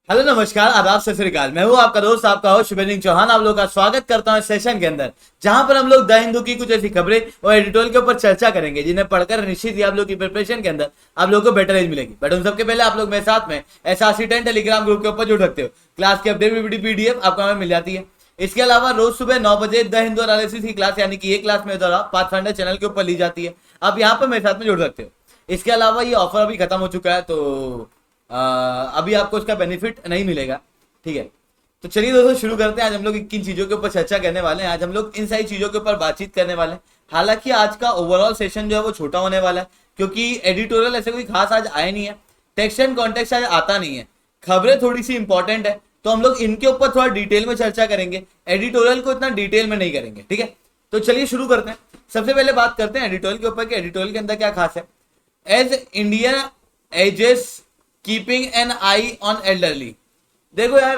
Hello नमस्कार आदाब सत श्री अकाल। मैं हूँ आपका दोस्त आपका होस्ट शुभेंद्र चौहान। आप लोगों का स्वागत करता हूँ इस सेशन के अंदर, जहां पर हम लोग द हिंदू की कुछ ऐसी खबरें और एडिटोरियल के ऊपर चर्चा करेंगे जिन्हें पढ़कर निश्चित ही आप लोग की प्रिपरेशन के अंदर आप लोगों को बेटर एज मिलेगी। बट उन सबके पहले आप लोग मेरे साथ में SRC10 टेलीग्राम ग्रुप के ऊपर जुड़ सकते हो। क्लास की अपडेट PDF आपको हमें मिल जाती है। इसके अलावा रोज सुबह 9 बजे द हिंदू एनालिसिस की क्लास यानी कि ये क्लास मेरे द्वारा पाथफाइंडर चैनल के ऊपर ली जाती है। आप यहाँ पर मेरे साथ में जुड़ सकते हो। इसके अलावा ये ऑफर अभी खत्म हो चुका है, तो अभी आपको इसका बेनिफिट नहीं मिलेगा। ठीक है, तो चलिए दोस्तों शुरू करते हैं। आज हम लोग किन चीजों के ऊपर चर्चा करने वाले हैं। आज हम लोग इन सारी चीजों के ऊपर बातचीत करने वाले हैं। हालांकि आज का ओवरऑल सेशन जो है वो छोटा होने वाला है, क्योंकि एडिटोरियल ऐसे कोई खास आज आया नहीं है। टेक्स्ट एंड कॉन्टेक्स्ट आज आता नहीं है। खबरें थोड़ी सी इंपॉर्टेंट है, तो हम लोग इनके ऊपर थोड़ा डिटेल में चर्चा करेंगे। एडिटोरियल को इतना डिटेल में नहीं करेंगे। ठीक है, तो चलिए शुरू करते हैं। सबसे पहले बात करते हैं एडिटोरियल के ऊपर कि एडिटोरियल के अंदर क्या खास है। As India ages keeping an eye on elderly. देखो यार,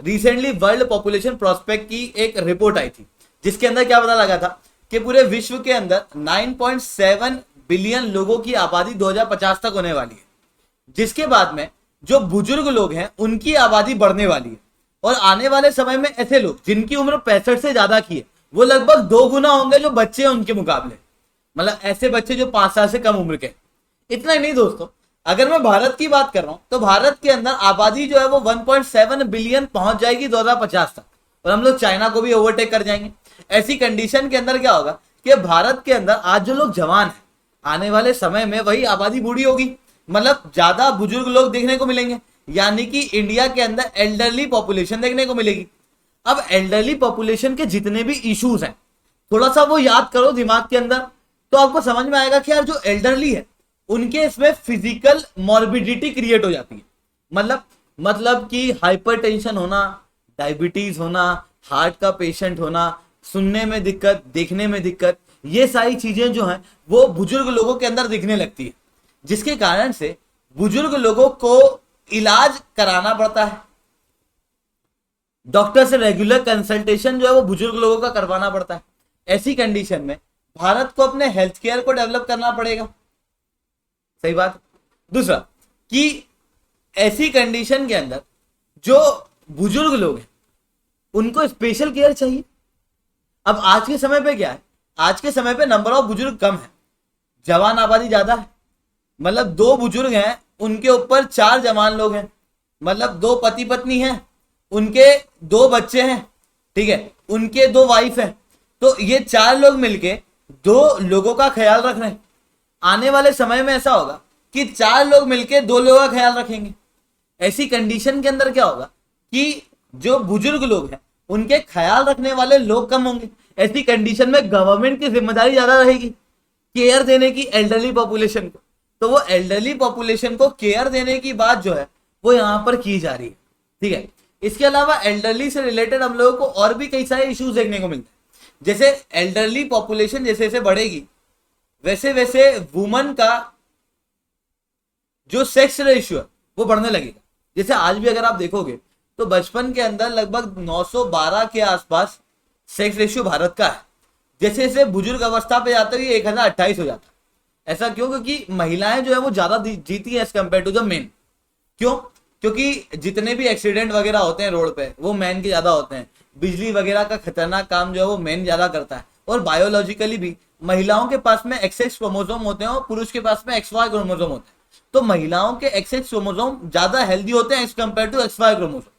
रिसेंटली वर्ल्ड पॉपुलेशन प्रोस्पेक्ट की एक रिपोर्ट आई थी, जिसके अंदर क्या पता लगा था कि पूरे विश्व के अंदर 9.7 बिलियन लोगों की आबादी 2050 तक होने वाली है, जिसके बाद में जो बुजुर्ग लोग हैं उनकी आबादी बढ़ने वाली है। और आने वाले समय में ऐसे लोग जिनकी उम्र 65 से ज्यादा की है वो लगभग 2 गुना होंगे जो बच्चे हैं उनके मुकाबले। मतलब ऐसे बच्चे जो 5 साल से कम उम्र के। इतना ही नहीं दोस्तों, अगर मैं भारत की बात कर रहा हूं तो भारत के अंदर आबादी जो है वो 1.7 बिलियन पहुंच जाएगी 2050 तक, और हम लोग चाइना को भी ओवरटेक कर जाएंगे। ऐसी कंडीशन के अंदर क्या होगा कि भारत के अंदर आज जो लोग जवान हैं, आने वाले समय में वही आबादी बूढ़ी होगी। मतलब ज्यादा बुजुर्ग लोग देखने को मिलेंगे, यानी कि इंडिया के अंदर एल्डरली पॉपुलेशन देखने को मिलेगी। अब एल्डरली पॉपुलेशन के जितने भी इश्यूज हैं, थोड़ा सा वो याद करो दिमाग के अंदर, तो आपको समझ में आएगा कि यार जो एल्डरली है उनके इसमें फिजिकल मॉर्बिडिटी क्रिएट हो जाती है। मतलब कि हाइपरटेंशन होना, डायबिटीज होना, हार्ट का पेशेंट होना, सुनने में दिक्कत, देखने में दिक्कत, ये सारी चीजें जो हैं वो बुजुर्ग लोगों के अंदर दिखने लगती है, जिसके कारण से बुजुर्ग लोगों को इलाज कराना पड़ता है। डॉक्टर से रेगुलर कंसल्टेशन जो है वो बुजुर्ग लोगों का करवाना पड़ता है। ऐसी कंडीशन में भारत को अपने हेल्थ केयर को डेवलप करना पड़ेगा। सही बात। दूसरा कि ऐसी कंडीशन के अंदर जो बुजुर्ग लोग हैं उनको स्पेशल केयर चाहिए। अब आज के समय पे क्या है, आज के समय पे नंबर ऑफ बुजुर्ग कम है, जवान आबादी ज्यादा है। मतलब 2 बुजुर्ग हैं उनके ऊपर 4 जवान लोग हैं। मतलब 2 पति पत्नी हैं, उनके 2 बच्चे हैं, ठीक है, उनके 2 वाइफ हैं, तो ये 4 लोग मिलके 2 लोगों का ख्याल रख रहे हैं। आने वाले समय में ऐसा होगा कि 4 लोग मिलकर 2 लोगों का ख्याल रखेंगे। ऐसी कंडीशन के अंदर क्या होगा कि जो बुजुर्ग लोग हैं उनके ख्याल रखने वाले लोग कम होंगे। ऐसी कंडीशन में गवर्नमेंट की जिम्मेदारी ज्यादा रहेगी केयर देने की एल्डरली पॉपुलेशन को। तो वो एल्डरली पॉपुलेशन को केयर देने की बात जो है वो यहाँ पर की जा रही है। ठीक है, इसके अलावा एल्डरली से रिलेटेड हम लोगों को और भी कई सारे इश्यूज देखने को मिलते हैं। जैसे एल्डरली पॉपुलेशन जैसे जैसे बढ़ेगी वैसे वैसे वुमन का जो सेक्स रेशियो है वो बढ़ने लगेगा। जैसे आज भी अगर आप देखोगे तो बचपन के अंदर लगभग 912 के आसपास सेक्स रेशियो भारत का है। जैसे जैसे बुजुर्ग अवस्था पे जाते हुए 1028 हो जाता है। ऐसा क्यों? क्योंकि महिलाएं जो है वो ज्यादा जीती है as compare to the men. क्यों? क्योंकि जितने भी एक्सीडेंट वगैरह होते हैं रोड पे वो मैन के ज्यादा होते हैं। बिजली वगैरह का खतरनाक काम जो है वो मैन ज्यादा करता है। और बायोलॉजिकली भी महिलाओं के पास में XX क्रोमोसोम होते हैं और पुरुष के पास में XY क्रोमोसोम होते हैं। तो महिलाओं के XX क्रोमोसोम ज्यादा हेल्दी होते हैं as compare to XY chromosome,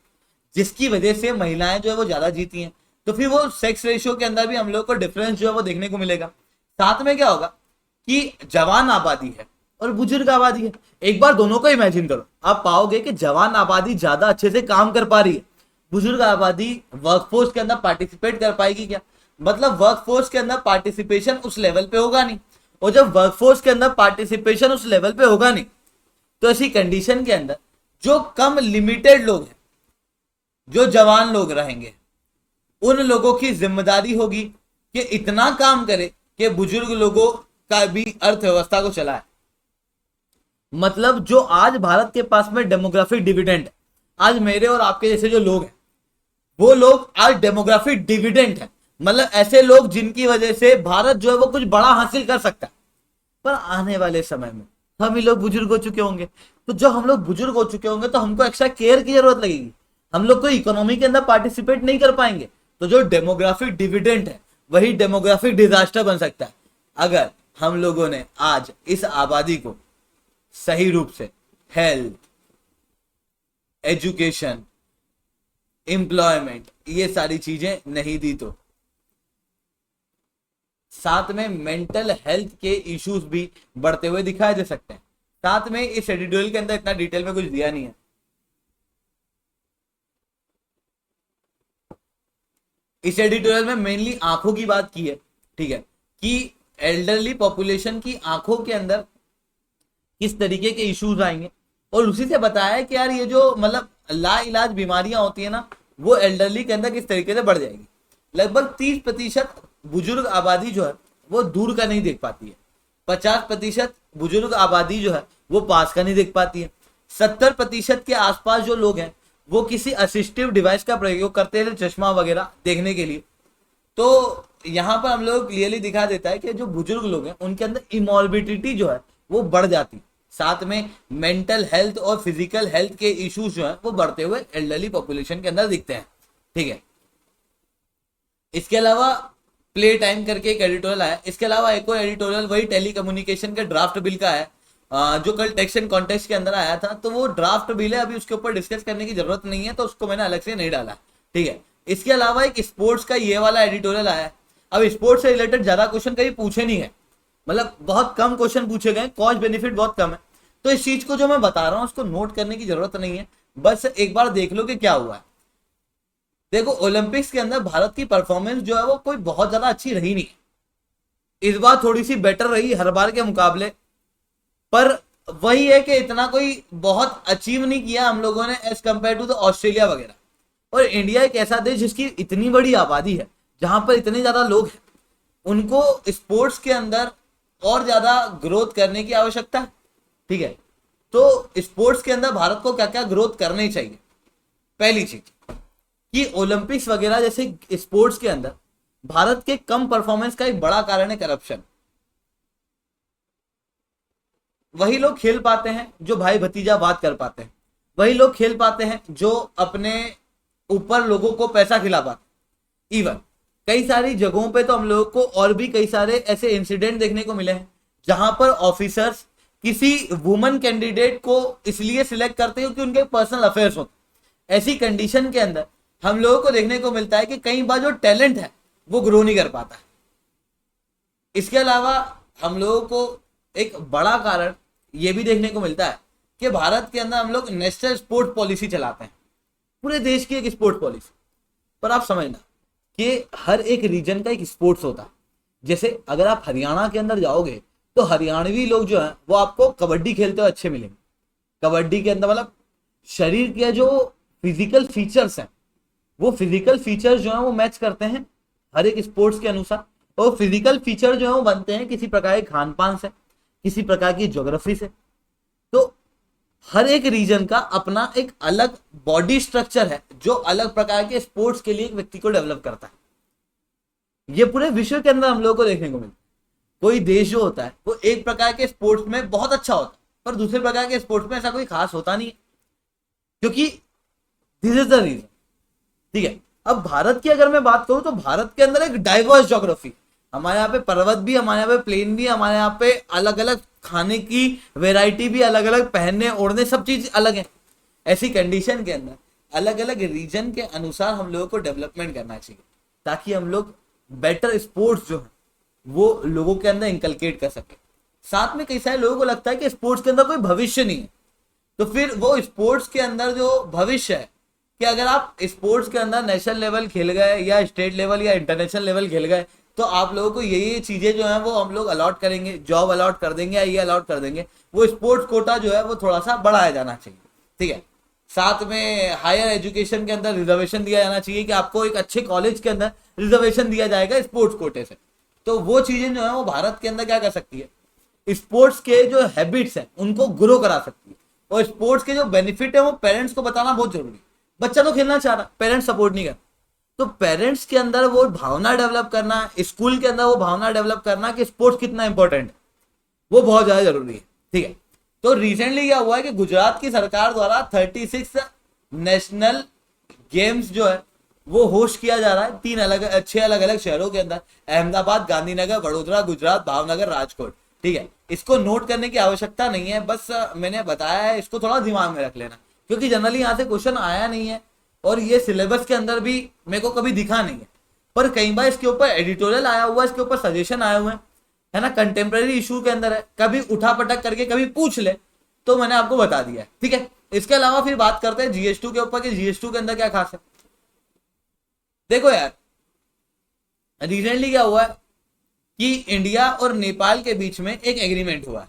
जिसकी वजह से महिलाएं जो है वो ज्यादा जीती हैं। तो फिर वो सेक्स रेशियो के अंदर भी हम लोग को डिफरेंस जो है वो देखने को मिलेगा। साथ में क्या होगा कि जवान आबादी है और बुजुर्ग आबादी है। एक बार दोनों को इमेजिन करो, आप पाओगे कि जवान आबादी ज्यादा अच्छे से काम कर पा रही है। बुजुर्ग आबादी वर्कफोर्स के अंदर पार्टिसिपेट कर पाएगी क्या? मतलब वर्कफोर्स के अंदर पार्टिसिपेशन उस लेवल पे होगा नहीं। और जब वर्कफोर्स के अंदर पार्टिसिपेशन उस लेवल पे होगा नहीं, तो ऐसी कंडीशन के अंदर जो कम लिमिटेड लोग हैं, जो जवान लोग रहेंगे, उन लोगों की जिम्मेदारी होगी कि इतना काम करे कि बुजुर्ग लोगों का भी अर्थव्यवस्था को चलाए। मतलब जो आज भारत के पास में डेमोग्राफिक डिविडेंड है, आज मेरे और आपके जैसे जो लोग हैं वो लोग आज डेमोग्राफिक डिविडेंड है। मतलब ऐसे लोग जिनकी वजह से भारत जो है वो कुछ बड़ा हासिल कर सकता है। पर आने वाले समय में हम ही लोग बुजुर्ग हो चुके होंगे, तो जब हम लोग बुजुर्ग हो चुके होंगे तो हमको एक्स्ट्रा केयर की जरूरत लगेगी, हम लोग कोई इकोनॉमी के अंदर पार्टिसिपेट नहीं कर पाएंगे। तो जो डेमोग्राफिक डिविडेंड है वही डेमोग्राफिक डिजास्टर बन सकता है अगर हम लोगों ने आज इस आबादी को सही रूप से हेल्थ, एजुकेशन, एम्प्लॉयमेंट ये सारी चीजें नहीं दी। तो साथ में मेंटल हेल्थ के इश्यूज भी बढ़ते हुए दिखाई दे सकते हैं। साथ में इस एडिटोरियल के अंदर इतना डिटेल में कुछ दिया नहीं है। इस एडिटोरियल में मेनली आंखों की बात की है, ठीक है, कि एल्डरली पॉपुलेशन की आंखों के अंदर किस तरीके के इश्यूज आएंगे, और उसी से बताया है कि यार ये जो मतलब लाइलाज बीमारियां होती है ना वो एल्डरली के अंदर किस तरीके से बढ़ जाएगी। लगभग 30% बुजुर्ग आबादी जो है वो दूर का नहीं देख पाती है, 50% बुजुर्ग आबादी जो है वो पास का नहीं देख पाती है, 70% के आसपास जो लोग हैं वो किसी असिस्टिव डिवाइस का प्रयोग करते हैं चश्मा वगैरह देखने के लिए। तो यहाँ पर हम लोग क्लियरली दिखा देता है कि जो बुजुर्ग लोग हैं उनके अंदर इमॉर्बिडिटी जो है वो बढ़ जाती, साथ में मेंटल हेल्थ और फिजिकल हेल्थ के इश्यूज जो है वो बढ़ते हुए एल्डरली पॉपुलेशन के अंदर दिखते हैं, ठीक है। इसके अलावा प्ले टाइम करके एक एडिटोरियल आया, इसके अलावा एक और एडिटोरियल वही टेली कम्युनिकेशन के ड्राफ्ट बिल का है जो कल टेक्स्ट एंड कॉन्टेक्स्ट के अंदर आया था। तो वो ड्राफ्ट बिल है, अभी उसके ऊपर डिस्कस करने की जरूरत नहीं है तो उसको मैंने अलग से नहीं डाला, ठीक है। इसके अलावा एक स्पोर्ट्स का ये वाला एडिटोरियल आया है। अब स्पोर्ट्स से रिलेटेड ज्यादा क्वेश्चन कभी पूछे नहीं है, मतलब बहुत कम क्वेश्चन पूछे गए, कॉस्ट बेनिफिट बहुत कम है। तो इस चीज को जो मैं बता रहा हूं उसको नोट करने की जरूरत नहीं है, बस एक बार देख लो कि क्या हुआ है। देखो ओलंपिक्स के अंदर भारत की परफॉर्मेंस जो है वो कोई बहुत ज्यादा अच्छी रही नहीं, इस बार थोड़ी सी बेटर रही हर बार के मुकाबले, पर वही है कि इतना कोई बहुत अचीव नहीं किया हम लोगों ने as compare to the Australia वगैरह। और इंडिया एक ऐसा देश जिसकी इतनी बड़ी आबादी है, जहां पर इतने ज्यादा लोग हैं, उनको स्पोर्ट्स के अंदर और ज्यादा ग्रोथ करने की आवश्यकता है, ठीक है। तो स्पोर्ट्स के अंदर भारत को क्या क्या ग्रोथ करनी चाहिए। पहली चीज कि ओलंपिक्स वगैरह जैसे स्पोर्ट्स के अंदर भारत के कम परफॉर्मेंस का एक बड़ा कारण है करप्शन। वही लोग खेल पाते हैं जो भाई भतीजा बात कर पाते हैं, वही लोग खेल पाते हैं जो अपने ऊपर लोगों को पैसा खिला पाते। इवन कई सारी जगहों पे तो हम लोगों को और भी कई सारे ऐसे इंसिडेंट देखने को मिले हैं जहां पर ऑफिसर्स किसी वुमन कैंडिडेट को इसलिए सिलेक्ट करते हैं कि उनके पर्सनल अफेयर्स होते। ऐसी कंडीशन के अंदर हम लोगों को देखने को मिलता है कि कई बार जो टैलेंट है वो ग्रो नहीं कर पाता है। इसके अलावा हम लोगों को एक बड़ा कारण ये भी देखने को मिलता है कि भारत के अंदर हम लोग नेशनल स्पोर्ट्स पॉलिसी चलाते हैं, पूरे देश की एक स्पोर्ट्स पॉलिसी, पर आप समझना कि हर एक रीजन का एक स्पोर्ट्स होता है। जैसे अगर आप हरियाणा के अंदर जाओगे तो हरियाणवी लोग जो हैं वो आपको कबड्डी खेलते हुए अच्छे मिलेंगे। कबड्डी के अंदर मतलब शरीर के जो फिजिकल फीचर्स हैं वो फिजिकल फीचर्स जो हैं वो मैच करते हैं हर एक स्पोर्ट्स के अनुसार, और फिजिकल फीचर जो है वो बनते हैं किसी प्रकार के खान पान से, किसी प्रकार की ज्योग्राफी से। तो हर एक रीजन का अपना एक अलग बॉडी स्ट्रक्चर है जो अलग प्रकार के स्पोर्ट्स के लिए एक व्यक्ति को डेवलप करता है। ये पूरे विश्व के अंदर हम लोगों को देखने को मिलता है। कोई देश जो होता है वो एक प्रकार के स्पोर्ट्स में बहुत अच्छा होता है, पर दूसरे प्रकार के स्पोर्ट्स में ऐसा कोई खास होता नहीं है, क्योंकि दिस इज द रीजन, ठीक है। अब भारत की अगर मैं बात करूं तो भारत के अंदर एक डाइवर्स ज्योग्राफी, हमारे यहाँ पे पर्वत भी, हमारे यहाँ पे प्लेन भी, हमारे यहाँ पे अलग अलग खाने की वैरायटी भी, अलग अलग पहनने ओढ़ने सब चीज अलग है। ऐसी कंडीशन के अंदर अलग अलग रीजन के अनुसार हम लोगों को डेवलपमेंट करना चाहिए ताकि हम लोग बेटर स्पोर्ट्स जो है वो लोगों के अंदर इंकलकेट कर सके। साथ में कई सारे लोगों को लगता है कि स्पोर्ट्स के अंदर कोई भविष्य नहीं है, तो फिर वो स्पोर्ट्स के अंदर जो भविष्य है कि अगर आप स्पोर्ट्स के अंदर नेशनल लेवल खेल गए या स्टेट लेवल या इंटरनेशनल लेवल खेल गए तो आप लोगों को ये चीजें जो है वो हम लोग अलॉट करेंगे, जॉब अलॉट कर देंगे या ये अलॉट कर देंगे। वो स्पोर्ट्स कोटा जो है वो थोड़ा सा बढ़ाया जाना चाहिए, ठीक है। साथ में हायर एजुकेशन के अंदर रिजर्वेशन दिया जाना चाहिए कि आपको एक अच्छे कॉलेज के अंदर रिजर्वेशन दिया जाएगा स्पोर्ट्स कोटे से। तो वो चीजें जो है वो भारत के अंदर क्या कर सकती है, स्पोर्ट्स के जो हैबिट्स हैं उनको ग्रो करा सकती है, और स्पोर्ट्स के जो बेनिफिट है वो पेरेंट्स को बताना बहुत जरूरी है। बच्चा तो खेलना चाह रहा, पेरेंट्स सपोर्ट नहीं कर, तो पेरेंट्स के अंदर वो भावना डेवलप करना, स्कूल के अंदर वो भावना डेवलप करना कि स्पोर्ट्स कितना इंपॉर्टेंट है, वो बहुत ज्यादा जरूरी है, ठीक है। तो रिसेंटली क्या हुआ है कि गुजरात की सरकार द्वारा 36 नेशनल गेम्स जो है वो होस्ट किया जा रहा है 6 अलग अलग शहरों के अंदर, अहमदाबाद, गांधीनगर, वडोदरा, गुजरात, भावनगर, राजकोट। ठीक है, इसको नोट करने की आवश्यकता नहीं है, बस मैंने बताया है, इसको थोड़ा दिमाग में रख लेना, क्योंकि जनरली यहाँ से क्वेश्चन आया नहीं है और ये सिलेबस के अंदर भी मेरे को कभी दिखा नहीं है, पर कई बार इसके ऊपर एडिटोरियल आया हुआ है, इसके ऊपर सजेशन आए हुए हैं, है ना, कंटेम्प्रेरी इशू के अंदर है, कभी उठा पटक करके कभी पूछ ले, तो मैंने आपको बता दिया है। ठीक है, इसके अलावा फिर बात करते हैं GS2 के ऊपर कि GS2 के अंदर क्या खास है। देखो यार, रिसेंटली क्या हुआ है कि इंडिया और नेपाल के बीच में एक एग्रीमेंट हुआ है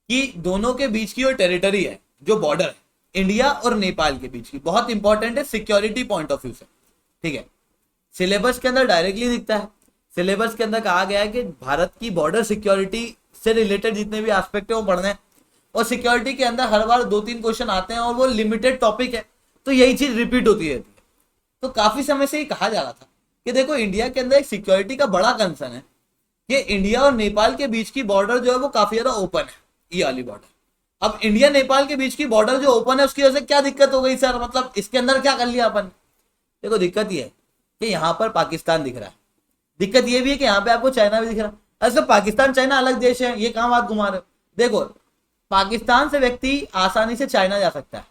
कि दोनों के बीच की जो टेरिटरी है, जो बॉर्डर है इंडिया और नेपाल के बीच की, बहुत इंपॉर्टेंट है सिक्योरिटी पॉइंट ऑफ व्यू से। ठीक है, सिलेबस के अंदर डायरेक्टली दिखता है, सिलेबस के अंदर कहा गया है कि भारत की बॉर्डर सिक्योरिटी से रिलेटेड जितने भी एस्पेक्ट है वो पढ़ने हैं, और सिक्योरिटी के अंदर हर बार 2-3 क्वेश्चन आते हैं और वो लिमिटेड टॉपिक है, तो यही चीज रिपीट होती रहती है। तो काफी समय से ये कहा जा रहा था कि देखो इंडिया के अंदर एक सिक्योरिटी का बड़ा कंसर्न है कि इंडिया और नेपाल के बीच की बॉर्डर जो है वो काफी ज्यादा ओपन है, ये वाली बॉर्डर। अब इंडिया नेपाल के बीच की बॉर्डर जो ओपन है उसकी वजह से क्या दिक्कत हो गई सर, मतलब इसके अंदर क्या कर लिया अपन। देखो दिक्कत ये है कि यहाँ पर पाकिस्तान दिख रहा है, दिक्कत ये भी है कि यहाँ पे आपको चाइना भी दिख रहा है। ऐसे पाकिस्तान चाइना अलग देश है, ये कहाँ बात घुमा रहे हो। देखो पाकिस्तान से व्यक्ति आसानी से चाइना जा सकता है,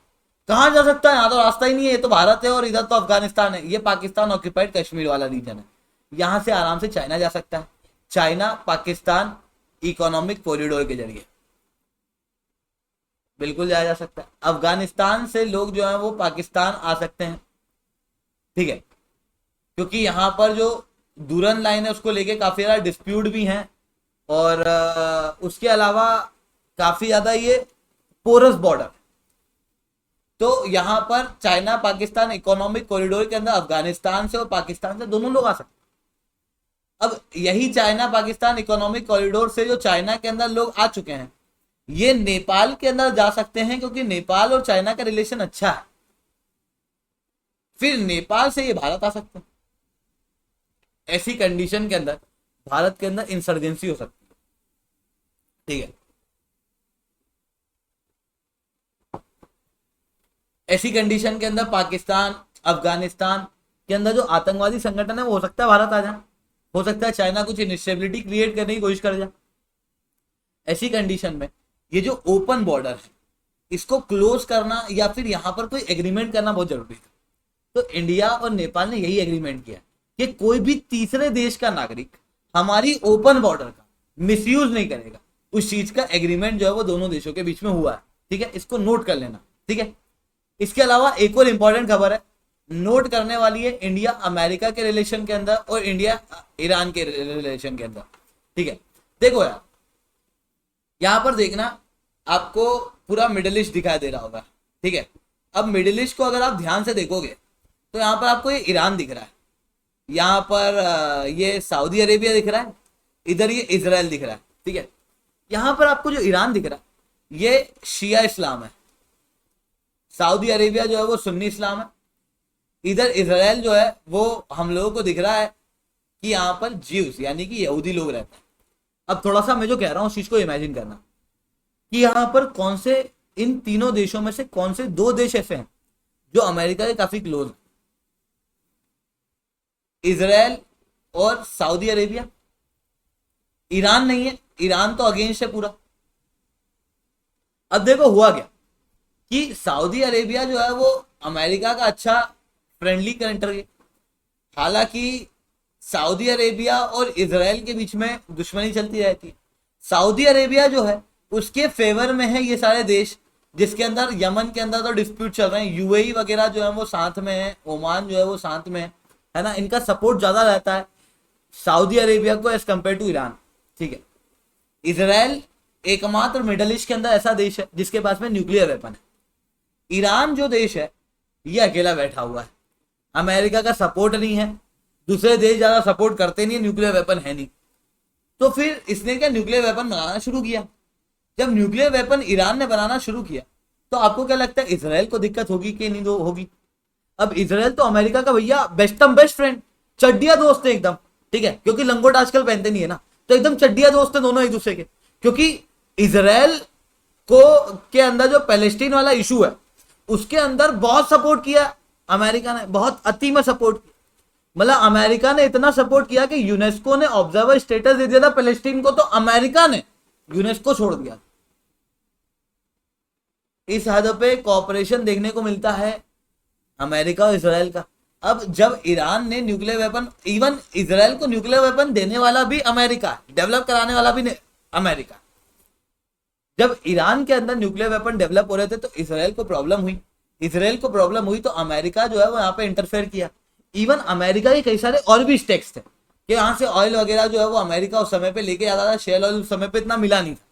कहाँ जा सकता है, यहाँ तो रास्ता ही नहीं है, ये तो भारत है और इधर तो अफगानिस्तान है, ये पाकिस्तान ऑक्यूपाइड कश्मीर वाला रीजन है, यहाँ से आराम से चाइना जा सकता है। चाइना पाकिस्तान इकोनॉमिक कॉरिडोर के जरिए बिल्कुल जाया जा सकता है। अफगानिस्तान से लोग जो है वो पाकिस्तान आ सकते हैं। ठीक है, क्योंकि यहाँ पर जो दूरन लाइन है उसको लेके काफी ज्यादा डिस्प्यूट भी हैं, और उसके अलावा काफी ज्यादा ये पोरस बॉर्डर, तो यहाँ पर चाइना पाकिस्तान इकोनॉमिक कॉरिडोर के अंदर अफगानिस्तान से और पाकिस्तान से दोनों लोग आ सकते हैं। अब यही चाइना पाकिस्तान इकोनॉमिक कॉरिडोर से जो चाइना के अंदर लोग आ चुके हैं, ये नेपाल के अंदर जा सकते हैं, क्योंकि नेपाल और चाइना का रिलेशन अच्छा है, फिर नेपाल से ये भारत आ सकते हैं। ऐसी कंडीशन के अंदर भारत के अंदर इंसर्जेंसी हो सकती है। ठीक है, ऐसी कंडीशन के अंदर पाकिस्तान अफगानिस्तान के अंदर जो आतंकवादी संगठन है वो हो सकता है भारत आ जाए, हो सकता है चाइना कुछ इंस्टेबिलिटी क्रिएट करने की कोशिश कर जाए। ऐसी कंडीशन में ये जो ओपन बॉर्डर है इसको क्लोज करना या फिर यहाँ पर कोई एग्रीमेंट करना बहुत जरूरी है। तो इंडिया और नेपाल ने यही एग्रीमेंट किया कि कोई भी तीसरे देश का नागरिक हमारी ओपन बॉर्डर का मिसयूज नहीं करेगा, उस चीज का एग्रीमेंट जो है वो दोनों देशों के बीच में हुआ है। ठीक है, इसको नोट कर लेना। ठीक है, इसके अलावा एक और इंपॉर्टेंट खबर है नोट करने वाली है, इंडिया अमेरिका के रिलेशन के अंदर और इंडिया ईरान के रिलेशन के अंदर। ठीक है, देखो यार यहां पर देखना आपको पूरा मिडिल ईस्ट दिखाई दे रहा होगा। ठीक है, अब मिडिल ईस्ट को अगर आप ध्यान से देखोगे तो यहाँ पर आपको ये ईरान दिख रहा है, यहाँ पर ये सऊदी अरेबिया दिख रहा है, इधर ये इजराइल दिख रहा है। ठीक है, यहाँ पर आपको जो ईरान दिख रहा है ये शिया इस्लाम है, सऊदी अरेबिया जो है वो सुन्नी इस्लाम है, इधर इजराइल जो है वो हम लोगों को दिख रहा है कि यहाँ पर ज्यूस यानी कि यहूदी लोग रहते हैं। अब थोड़ा सा मैं जो कह रहा हूँ उस चीज को इमेजिन करना कि यहाँ पर कौन से इन तीनों देशों में से कौन से 2 देश ऐसे हैं जो अमेरिका के काफी क्लोज हैं, इजराइल और सऊदी अरेबिया। ईरान नहीं है, ईरान तो अगेंस्ट है पूरा। अब देखो हुआ क्या कि सऊदी अरेबिया जो है वो अमेरिका का अच्छा फ्रेंडली कंट्री है, हालांकि सऊदी अरेबिया और इजराइल के बीच में दुश्मनी चलती रहती है। सऊदी अरेबिया जो है उसके फेवर में है ये सारे देश, जिसके अंदर यमन के अंदर तो डिस्प्यूट चल रहे हैं, यूएई वगैरह जो है वो साथ में है, ओमान जो है वो साथ में है ना, इनका सपोर्ट ज्यादा रहता है सऊदी अरेबिया को एज कम्पेयर टू ईरान। ठीक है, इजराइल एकमात्र मिडल ईस्ट के अंदर ऐसा देश है जिसके पास में न्यूक्लियर वेपन है। ईरान जो देश है ये अकेला बैठा हुआ है, अमेरिका का सपोर्ट नहीं है, दूसरे देश ज्यादा सपोर्ट करते नहीं है, न्यूक्लियर वेपन है नहीं। तो फिर इसने क्या न्यूक्लियर वेपन बनाना शुरू किया। जब न्यूक्लियर वेपन ईरान ने बनाना शुरू किया तो आपको क्या लगता है इसराइल को दिक्कत होगी कि नहीं होगी। अब इसराइल तो अमेरिका का भैया बेस्ट फ्रेंड, चड्डिया दोस्त है एकदम। ठीक है, क्योंकि लंगोट आजकल पहनते नहीं है ना, तो एकदम चड्डिया दोस्त है दोनों एक दूसरे के। क्योंकि इसराइल को के अंदर जो पैलेस्टीन वाला इशू है उसके अंदर बहुत सपोर्ट किया अमेरिका ने, बहुत अति में सपोर्ट किया। मतलब अमेरिका ने इतना सपोर्ट किया कि यूनेस्को ने ऑब्जर्वर स्टेटस दे दिया था पैलेस्टीन को, तो अमेरिका ने यूनेस्को छोड़ दिया। इस हद पे कॉपरेशन देखने को मिलता है अमेरिका और इसराइल का। अब जब ईरान ने न्यूक्लियर वेपन, इवन इसराइल को न्यूक्लियर वेपन देने वाला भी अमेरिका, डेवलप कराने वाला भी अमेरिका। जब ईरान के अंदर न्यूक्लियर वेपन डेवलप हो रहे थे तो इसराइल को प्रॉब्लम हुई तो अमेरिका जो है वो यहाँ पे इंटरफेयर किया। इवन अमेरिका के कई सारे और भी स्टेक्स थे कि यहाँ से ऑयल वगैरह जो है वो अमेरिका उस समय पे लेके आता था। शेल ऑयल उस समय पे इतना मिला नहीं था,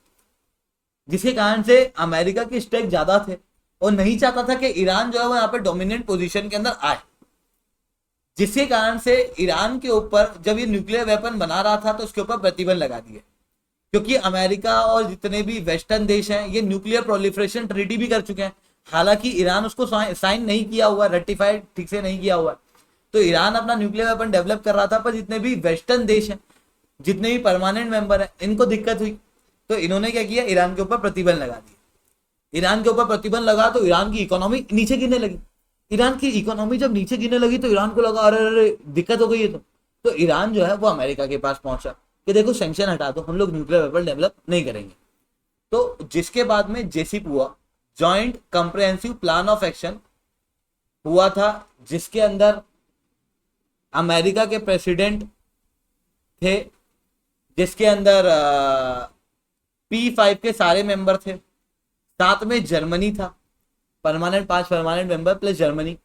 जिसके कारण से अमेरिका के स्टेक ज्यादा थे और नहीं चाहता था कि ईरान जो है वो यहाँ पे डोमिनेंट पोजीशन के अंदर आए। जिसके कारण से ईरान के ऊपर जब ये न्यूक्लियर वेपन बना रहा था तो उसके ऊपर प्रतिबंध लगा दिए, क्योंकि अमेरिका और जितने भी वेस्टर्न देश हैं ये न्यूक्लियर प्रोलिफरेशन ट्रीटी भी कर चुके हैं। हालांकि ईरान उसको साइन नहीं किया हुआ, रेटिफाइड ठीक से नहीं किया हुआ। तो ईरान अपना न्यूक्लियर वेपन डेवलप कर रहा था, पर जितने भी वेस्टर्न देश हैं, जितने भी परमानेंट मेंबर हैं, इनको दिक्कत हुई तो इन्होंने क्या किया, ईरान के ऊपर प्रतिबंध लगा दिया। ईरान के ऊपर प्रतिबंध लगा तो ईरान की इकोनॉमी नीचे गिरने लगी। ईरान की इकोनॉमी जब नीचे गिरने लगी तो ईरान को लगा अरे अरे दिक्कत हो गई है। तो ईरान जो है वो अमेरिका के पास पहुंचा कि देखो सैंक्शन हटा दो, हम लोग न्यूक्लियर वेपन डेवलप नहीं करेंगे। तो जिसके बाद में जेसीप हुआ, joint comprehensive plan of action हुआ था, जिसके अंदर अमेरिका के प्रेसिडेंट थे, जिसके अंदर P5 के सारे मेंबर थे, साथ में जर्मनी था, permanent 5 permanent member plus Germany,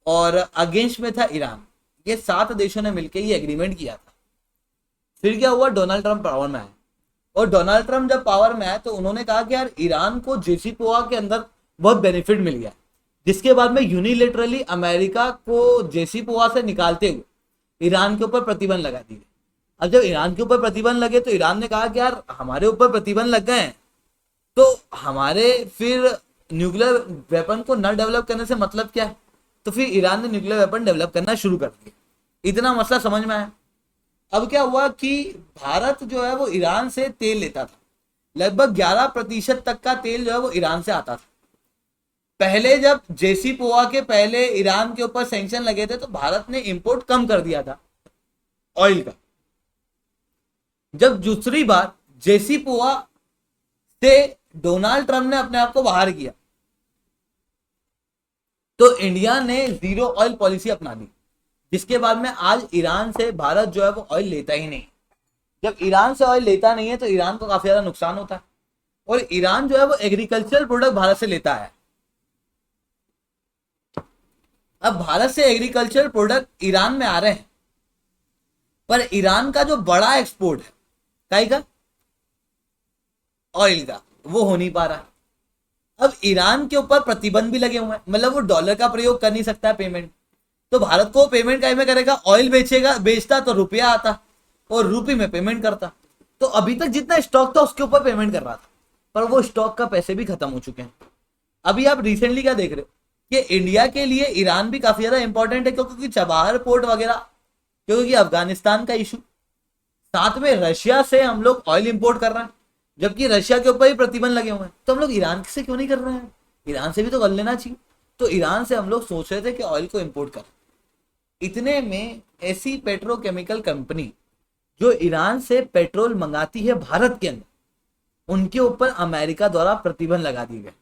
और अगेंस्ट में था ईरान। ये 7 देशों ने मिलकर ये एग्रीमेंट किया था। फिर क्या हुआ, डोनाल्ड ट्रंप पावर में आए, और डोनाल्ड ट्रंप जब पावर में आए तो उन्होंने कहा कि यार ईरान को जेसीपोआ के अंदर बहुत बेनिफिट मिल गया। जिसके बाद में यूनिलेटरली अमेरिका को जेसीपोआ से निकालते हुए ईरान के ऊपर प्रतिबंध लगा दिए। अब जब ईरान के ऊपर प्रतिबंध लगे तो ईरान ने कहा कि यार हमारे ऊपर प्रतिबंध लग गए हैं तो हमारे फिर न्यूक्लियर वेपन को न डेवलप करने से मतलब क्या है। तो फिर ईरान ने न्यूक्लियर वेपन डेवलप करना शुरू कर दिया। इतना मसला समझ में आया। अब क्या हुआ कि भारत जो है वो ईरान से तेल लेता था, लगभग 11% तक का तेल जो है वो ईरान से आता था। पहले जब जेसीपोआ के पहले ईरान के ऊपर सैंक्शन लगे थे तो भारत ने इंपोर्ट कम कर दिया था ऑयल का। जब दूसरी बार जेसीपोआ से डोनाल्ड ट्रंप ने अपने आप को बाहर किया तो इंडिया ने जीरो ऑयल पॉलिसी अपना ली, जिसके बाद में आज ईरान से भारत जो है वो ऑयल लेता ही नहीं। जब ईरान से ऑयल लेता नहीं है तो ईरान को काफी ज्यादा नुकसान होता है, और ईरान जो है वो एग्रीकल्चरल प्रोडक्ट भारत से लेता है। अब भारत से एग्रीकल्चरल प्रोडक्ट ईरान में आ रहे हैं, पर ईरान का जो बड़ा एक्सपोर्ट है काई का, ऑयल का, वो हो नहीं पा रहा है। अब ईरान के ऊपर प्रतिबंध भी लगे हुए हैं, मतलब वो डॉलर का प्रयोग कर नहीं सकता है पेमेंट। तो भारत को पेमेंट काय में करेगा, ऑयल बेचता तो रुपया आता और रुपये में पेमेंट करता। तो अभी तक जितना स्टॉक था उसके ऊपर पेमेंट कर रहा था, पर वो स्टॉक का पैसे भी खत्म हो चुके हैं। अभी आप रिसेंटली क्या देख रहे हो कि इंडिया के लिए ईरान भी काफी ज्यादा इंपॉर्टेंट है, क्योंकि चबाहर पोर्ट वगैरह, क्योंकि अफगानिस्तान का इशू, साथ में रशिया से हम लोग ऑयल इंपोर्ट कर रहे हैं, जबकि रशिया के ऊपर ही प्रतिबंध लगे हुए हैं। तो हम लोग ईरान से क्यों नहीं कर रहे हैं, ईरान से भी तो कर लेना चाहिए। तो ईरान से हम लोग सोच रहे थे कि ऑयल को इंपोर्ट कर। इतने में ऐसी पेट्रोकेमिकल कंपनी जो ईरान से पेट्रोल मंगाती है भारत के अंदर, उनके ऊपर अमेरिका द्वारा प्रतिबंध लगा दिए गए,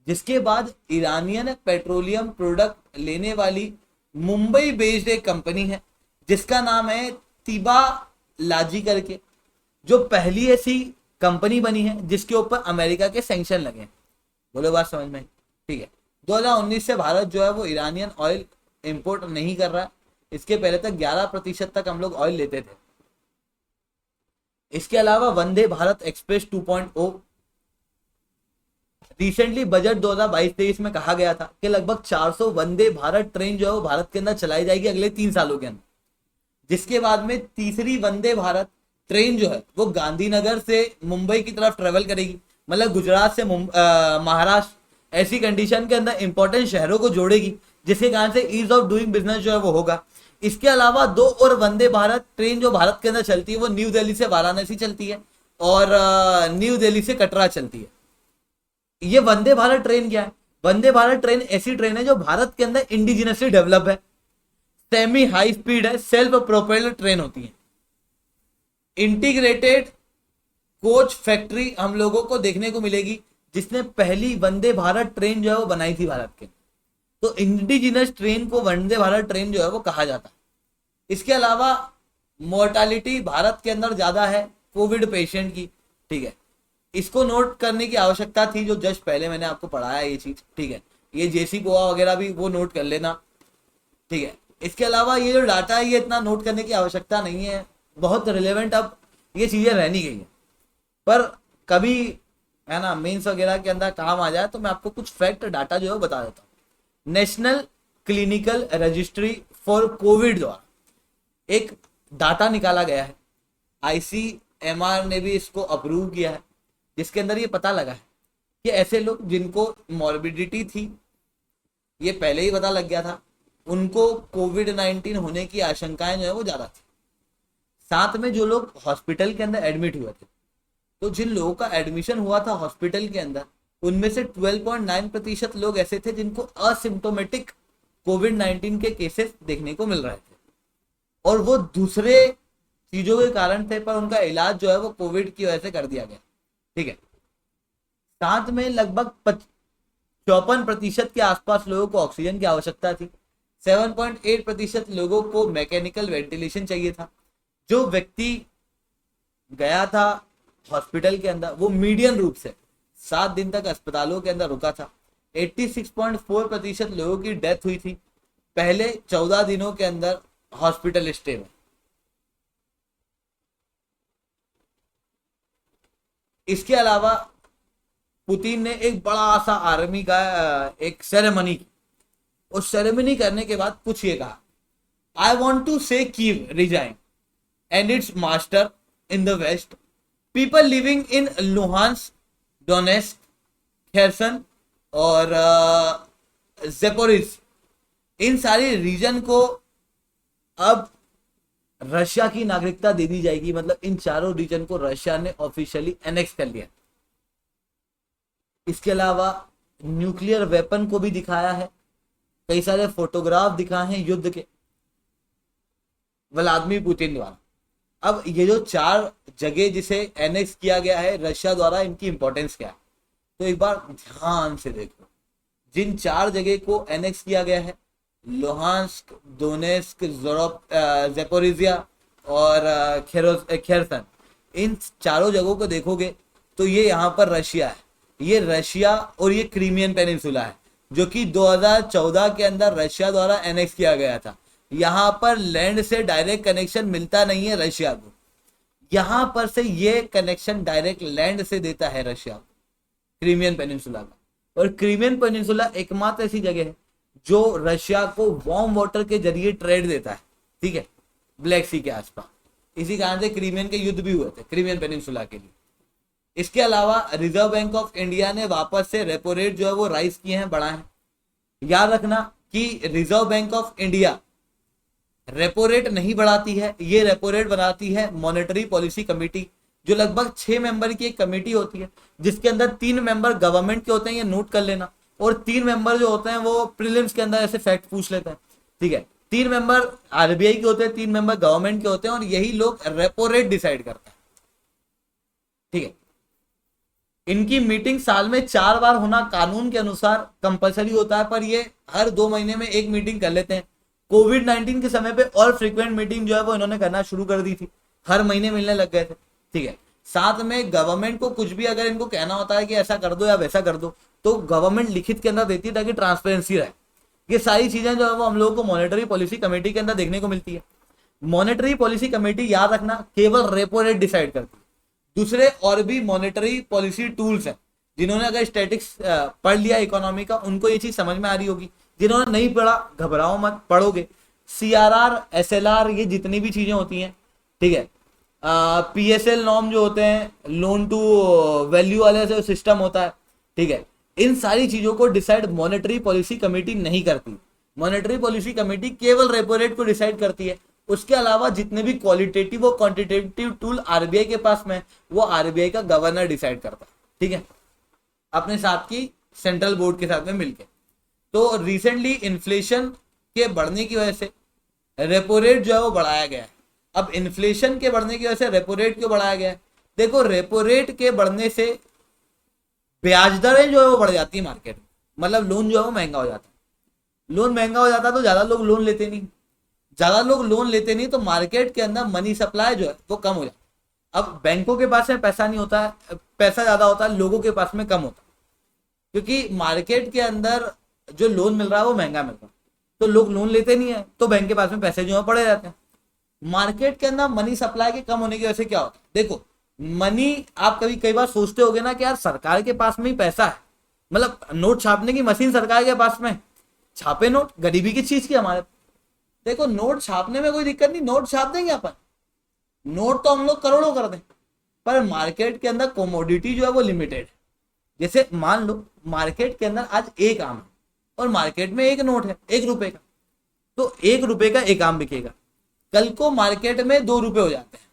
जिसके बाद ईरानियन पेट्रोलियम प्रोडक्ट लेने वाली मुंबई बेस्ड एक कंपनी है जिसका नाम है तिबा लाजी करके, जो पहली ऐसी कंपनी बनी है जिसके ऊपर अमेरिका के सैंक्शन लगे। बोलो बात समझ में, ठीक है। 2019 से भारत जो है वो ईरानियन ऑयल इंपोर्ट नहीं कर रहा है। इसके पहले तक 11% तक हम लोग ऑयल लेते थे। इसके अलावा Vande Bharat express 2.0 recently budget 2022-23 में कहा गया था कि लगभग 400 वंदे भारत ट्रेन जो है वो भारत के अंदर चलाई जाएगी अगले 3 सालों के अंदर। जिसके बाद में तीसरी वंदे भारत ट्रेन जो है वो गांधीनगर से मुंबई की तरफ ट्रेवल करेगी, मतलब गुजरात से महाराष्ट्र, ऐसी कंडीशन के अंदर इंपॉर्टेंट शहरों को जोड़ेगी, जिसके कारण से ईज ऑफ डूइंग बिजनेस जो है वो होगा। इसके अलावा 2 और वंदे भारत ट्रेन जो भारत के अंदर चलती है वो न्यू दिल्ली से वाराणसी चलती है और न्यू दिल्ली से कटरा चलती है। ये वंदे भारत ट्रेन क्या है? वंदे भारत ट्रेन ऐसी ट्रेन है जो भारत के अंदर इंडिजिनसली डेवलप है, सेमी हाई स्पीड है, सेल्फ प्रोपेलर ट्रेन होती है। इंटीग्रेटेड कोच फैक्ट्री हम लोगों को देखने को मिलेगी, जिसने पहली वंदे भारत ट्रेन जो है वो बनाई थी भारत के। तो इंडिजिनस ट्रेन को वंदे भारत ट्रेन जो है वो कहा जाता है। इसके अलावा मोर्टालिटी भारत के अंदर ज्यादा है कोविड पेशेंट की, ठीक है। इसको नोट करने की आवश्यकता थी, जो जस्ट पहले मैंने आपको पढ़ाया ये चीज, ठीक है। ये जेसी गोवा वगैरह भी वो नोट कर लेना, ठीक है। इसके अलावा ये जो डाटा है ये इतना नोट करने की आवश्यकता नहीं है, बहुत रिलेवेंट अब ये चीजें रहनी गई है, पर कभी है ना मेंस वगैरह के अंदर काम आ जाए तो मैं आपको कुछ फैक्ट डाटा जो है बता देता हूँ। National clinical registry for Covid द्वारा एक डाटा निकाला गया है, आईसीएमआर ने भी इसको अप्रूव किया है, जिसके अंदर ये पता लगा है कि ऐसे लोग जिनको मॉर्बिडिटी थी, ये पहले ही पता लग गया था, उनको कोविड-19 होने की आशंकाएं जो है वो ज्यादा थी। साथ में जो लोग हॉस्पिटल के अंदर एडमिट हुए थे, तो जिन लोगों का एडमिशन हुआ था हॉस्पिटल के अंदर, उनमें से 12.9% लोग ऐसे थे जिनको असिम्टोमेटिक कोविड-19 के केसेस देखने को मिल रहे थे, और वो दूसरे चीजों के कारण थे, पर उनका इलाज जो है वो कोविड की वजह से कर दिया गया, ठीक है। साथ में लगभग 54% के आसपास लोगों को ऑक्सीजन की आवश्यकता थी, 7.8% लोगों को मैकेनिकल वेंटिलेशन चाहिए था। जो व्यक्ति गया था हॉस्पिटल के अंदर वो मीडियन रूप से 7 दिन तक अस्पतालों के अंदर रुका था। 86.4% लोगों की डेथ हुई थी पहले 14 दिनों के अंदर हॉस्पिटल स्टे में। इसके अलावा पुतिन ने एक बड़ा सा आर्मी का एक सेरेमनी की, उस सेरेमनी करने के बाद कुछ ये कहा, I want to say Kyiv resign and it's master in the west, people living in Luhansk, Donetsk, Kherson और जेपोरिज, इन सारी रीजन को अब रशिया की नागरिकता दे दी जाएगी। मतलब इन चारों रीजन को रशिया ने ऑफिशियली एनेक्स कर लिया। इसके अलावा न्यूक्लियर वेपन को भी दिखाया है, कई सारे फोटोग्राफ दिखाए हैं युद्ध के व्लादिमीर पुतिन द्वारा। अब ये जो 4 जगह जिसे एनेक्स किया गया है रशिया द्वारा, इनकी इंपॉर्टेंस क्या है तो एक बार ध्यान से देखो। जिन 4 जगह को एनेक्स किया गया है, लुहांस्क, दोनेस्क, ज़ेपोरिजिया और खेरसन, इन चारों जगहों को देखोगे तो ये यहाँ पर रशिया है, ये रशिया और ये क्रीमियन पेनिनसुला है, जो कि 2014 के अंदर रशिया द्वारा एनेक्स किया गया था। यहाँ पर लैंड से डायरेक्ट कनेक्शन मिलता नहीं है रशिया को, यहाँ पर से ये कनेक्शन डायरेक्ट लैंड से देता है रशिया को, क्रीमियन पेनिनसुला का। और क्रीमियन पेनिनसुला एकमात्र ऐसी जगह है जो रशिया को वार्म वाटर के जरिए ट्रेड देता है, ठीक है, ब्लैक सी के आसपास। इसी कारण से क्रीमियन के युद्ध भी हुए थे क्रीमियन पेनिनसुला के लिए। इसके अलावा रिजर्व बैंक ऑफ इंडिया ने वापस से रेपो रेट जो है वो राइज किए हैं, बढ़ाए हैं। याद रखना कि reserve bank of India repo rate नहीं बढ़ाती है, ये रेपो रेट बनाती है मॉनेटरी पॉलिसी कमेटी, जो लगभग 6 मेंबर की एक कमेटी होती है, जिसके अंदर 3 मेंबर गवर्नमेंट के होते हैं, ये नोट कर लेना, और 3 मेंबर जो होते हैं वो प्रीलिम्स के अंदर ऐसे फैक्ट पूछ लेते हैं, ठीक है। 3 मेंबर आरबीआई के होते हैं, 3 मेंबर गवर्नमेंट के होते हैं, और यही लोग रेपो रेट डिसाइड करते हैं, ठीक है। इनकी मीटिंग साल में 4 बार होना कानून के अनुसार कंपलसरी होता है, पर ये हर 2 महीने में एक मीटिंग कर लेते हैं। कोविड-19 के समय पे और फ्रीक्वेंट मीटिंग जो है वो इन्होंने करना शुरू कर दी थी, हर महीने मिलने लग गए थे, ठीक है। साथ में गवर्नमेंट को कुछ भी अगर इनको कहना होता है कि ऐसा कर दो या वैसा कर दो, तो गवर्नमेंट लिखित के अंदर देती है ताकि ट्रांसपेरेंसी रहे। ये सारी चीजें जो है वो हम लोगों को मॉनेटरी पॉलिसी कमेटी के अंदर देखने को मिलती है। मॉनेटरी पॉलिसी कमेटी, याद रखना, केवल रेपो रेट डिसाइड करती है। दूसरे और भी मॉनेटरी पॉलिसी टूल्स हैं, जिन्होंने अगर स्टैटिक्स पढ़ लिया इकोनॉमी का, उनको ये चीज समझ में आ रही होगी। जिन्होंने नहीं पढ़ा, घबराओ मत, पढ़ोगे। सीआरआर, एसएलआर, ये जितनी भी चीजें होती हैं, ठीक है। पीएसएल नॉर्म जो होते हैं, लोन टू वैल्यू वाले जो सिस्टम होता है, ठीक है, इन सारी चीजों को डिसाइड मॉनेटरी पॉलिसी कमेटी नहीं करती। मॉनेटरी पॉलिसी कमेटी केवल रेपो रेट को डिसाइड करती है। उसके अलावा जितने भी क्वालिटेटिव और क्वांटिटेटिव टूल आरबीआई के पास में, वो आरबीआई का गवर्नर डिसाइड करता है, ठीक है। अपने साथ की सेंट्रल बोर्ड के साथ में मिलके। तो रिसेंटली इन्फ्लेशन के बढ़ने की वजह से रेपो रेट जो है वो बढ़ाया गया है। अब इन्फ्लेशन के बढ़ने की वजह से रेपो रेट क्यों बढ़ाया गया है? देखो, रेपो रेट के बढ़ने से ब्याज दरें जो है वो बढ़ जाती है मार्केट में, मतलब लोन जो है वो महंगा हो जाता है। लोन महंगा हो जाता है तो ज्यादा लोग लोन लेते नहीं, ज्यादा लोग लोन लेते नहीं तो मार्केट के अंदर मनी सप्लाई जो है वो कम हो जाता है। अब बैंकों के पास में पैसा नहीं होता है, पैसा ज्यादा होता है, लोगों के पास में कम होता है, क्योंकि मार्केट के अंदर जो लोन मिल रहा है वो महंगा मिल रहा है, तो लोग लोन लेते नहीं है, तो बैंक के पास में पैसे जो है पड़े रहते हैं। मार्केट के अंदर मनी सप्लाई के कम होने की वजह से क्या होता है? देखो, मनी आप कई बार सोचते होगे ना कि यार सरकार के पास में ही पैसा है, मतलब नोट छापने की मशीन सरकार के पास में, छापे नोट, गरीबी की चीज की हमारे। देखो, नोट छापने में कोई दिक्कत नहीं, नोट छाप देंगे अपन, नोट तो हम लोग करोड़ों कर दें, पर मार्केट के अंदर कोमोडिटी जो है वो लिमिटेड। जैसे मान लो मार्केट के अंदर आज एक आम है और मार्केट में एक नोट है 1 रुपए का, तो 1 रुपए का एक आम बिकेगा। कल को मार्केट में 2 रुपए हो जाते हैं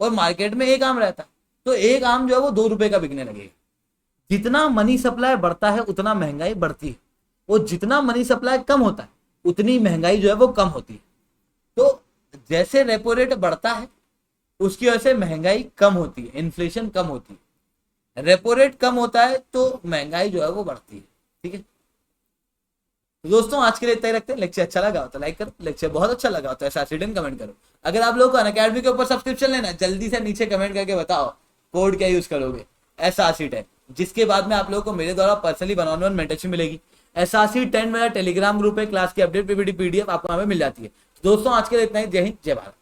और मार्केट में एक आम रहता है, तो एक आम जो है वो 2 रुपए का बिकने लगेगा। जितना मनी सप्लाई बढ़ता है उतना महंगाई बढ़ती है, और जितना मनी सप्लाई कम होता है उतनी महंगाई जो है वो कम होती है। तो जैसे रेपो रेट बढ़ता है उसकी वजह से महंगाई कम होती है, इन्फ्लेशन कम होती है। रेपो रेट कम होता है तो महंगाई जो है वो बढ़ती है। ठीक है, तो दोस्तों आज के लिए इतना ही रखते हैं। लेक्चर अच्छा लगा हो तो लाइक करो, लेक्चर बहुत अच्छा लगा हो तो ऐसा कमेंट करो। अगर आप लोगों को अनअकैडमी के ऊपर सब्सक्रिप्शन लेना है, जल्दी से नीचे कमेंट करके बताओ कोड क्या यूज करोगे। एसआरसी10, जिसके बाद में आप लोगों को मेरे द्वारा पर्सनली वन-ऑन-वन मेंटरशिप मिलेगी। एसआरसी10 मेरा टेलीग्राम ग्रुप है, क्लास की अपडेट पीपीटी पीडीएफ आपको हमें मिल जाती है। दोस्तों आज के लिए इतना ही, जय हिंद जय भारत।